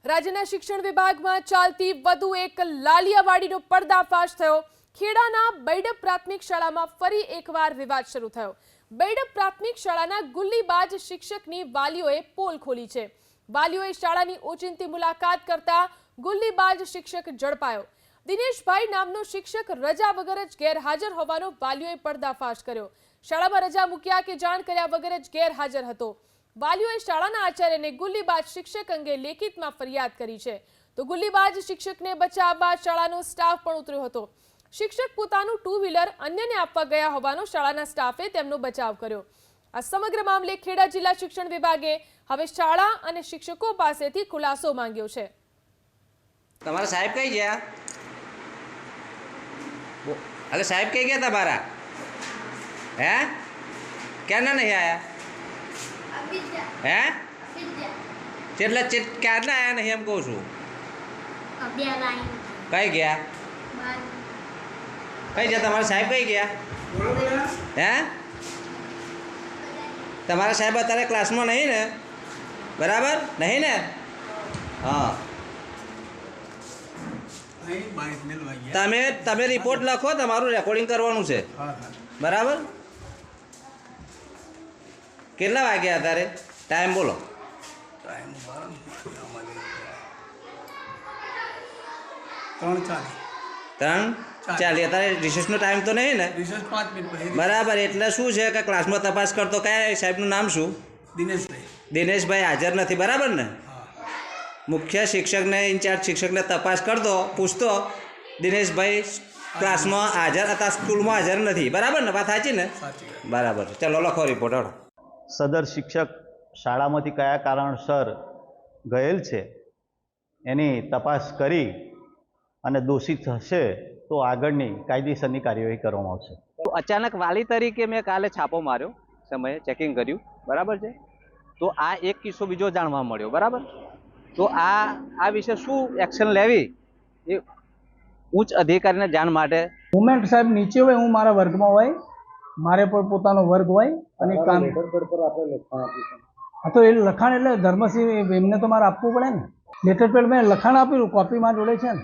રાજ્યના શિક્ષણ વિભાગમાં ચાલતી વધુ એક લાલિયાવાડીનો પર્દાફાશ થયો। ખેડાના બૈડપ પ્રાથમિક શાળામાં ફરી એકવાર વિવાદ શરૂ થયો। બૈડપ પ્રાથમિક શાળાના ગુલ્લીબાજ શિક્ષકની વાલીઓએ પોલ ખોલી છે। વાલીઓએ શાળાની ઓચિંતી મુલાકાત કરતા ગુલ્લીબાજ શિક્ષક ઝડપાયો। દિનેશભાઈ નામનો શિક્ષક રજા વગર જ ગેરહાજર હોવાનો વાલીઓએ પર્દાફાશ કર્યો। શાળામાં રજા મૂક્યા કે જાણ કર્યા વગર જ ગેરહાજર હતો। વાલીઓએ શાળાના આચાર્યને ગુલ્લીબાજ શિક્ષક અંગે લેખિતમાં ફરિયાદ કરી છે। તો ગુલ્લીબાજ શિક્ષકને બચાવવા શાળાનો સ્ટાફ પણ ઉતર્યો હતો। શિક્ષક પોતાનું ટુ વ્હીલર અન્યને આપવા ગયા હોવાનો શાળાના સ્ટાફે તેમનો બચાવ કર્યો। આ સમગ્ર મામલે ખેડા જિલ્લા શિક્ષણ વિભાગે હવે શાળા અને શિક્ષકો પાસેથી ખુલાસો માંગ્યો છે। તમારા સાહેબ કઈ ગયા? અરે સાહેબ કઈ ગયા તમારા? હે ક્યારના નહીં આયા? હે કેટલા ક્યારના આયા નહીં એમ કહું છું। કઈ ગયા? કઈ ગયા તમારા સાહેબ? કઈ ગયા? હે તમારા સાહેબ અત્યારે ક્લાસમાં નહીં ને? બરાબર નહીં ને? હા તમે રિપોર્ટ લખો, તમારું રેકોર્ડિંગ કરવાનું છે। બરાબર કેટલા વાગ્યા અત્યારે? ટાઈમ બોલો। ટાઈમ 3:40 અત્યારે રિસેસનો ટાઈમ તો નહીં ને? રિસેસ 5 મિનિટ પછી। બરાબર એટલે શું છે કે ક્લાસમાં તપાસ કરતો કયા સાહેબનું નામ શું? દિનેશભાઈ। દિનેશભાઈ હાજર નથી, બરાબર ને? મુખ્ય શિક્ષકને ઇન્ચાર્જ શિક્ષકને તપાસ કરતો, પૂછતો દિનેશભાઈ ક્લાસમાં હાજર હતા, સ્કૂલમાં હાજર નથી, બરાબર ને? વાત સાચી ને? બરાબર, ચલો લખો રિપોર્ટ। સદર શિક્ષક શાળામાંથી કયા કારણસર ગયેલ છે એની તપાસ કરી અને દોષિત હશે તો આગળની કાયદેસરની કાર્યવાહી કરવામાં આવશે। તો અચાનક વાલી તરીકે મેં કાલે છાપો માર્યો, સમયે ચેકિંગ કર્યું, બરાબર છે? તો આ એક કિસ્સો બીજો જાણવા મળ્યો, બરાબર? તો આ વિશે શું એક્શન લેવી એ ઉચ્ચ અધિકારીને જાણ માટે મુમેન્ટ સાહેબ નીચે હોય, હું મારા વર્ગમાં હોય, મારે પણ પોતાનો વર્ગ હોય અને કામ હા તો એ લખાણ એટલે ધર્મસિંહ એમને તો મારે આપવું પડે ને। લેટર પેડ મેં લખાણ આપ્યું, કોપી માં જોડે છે ને।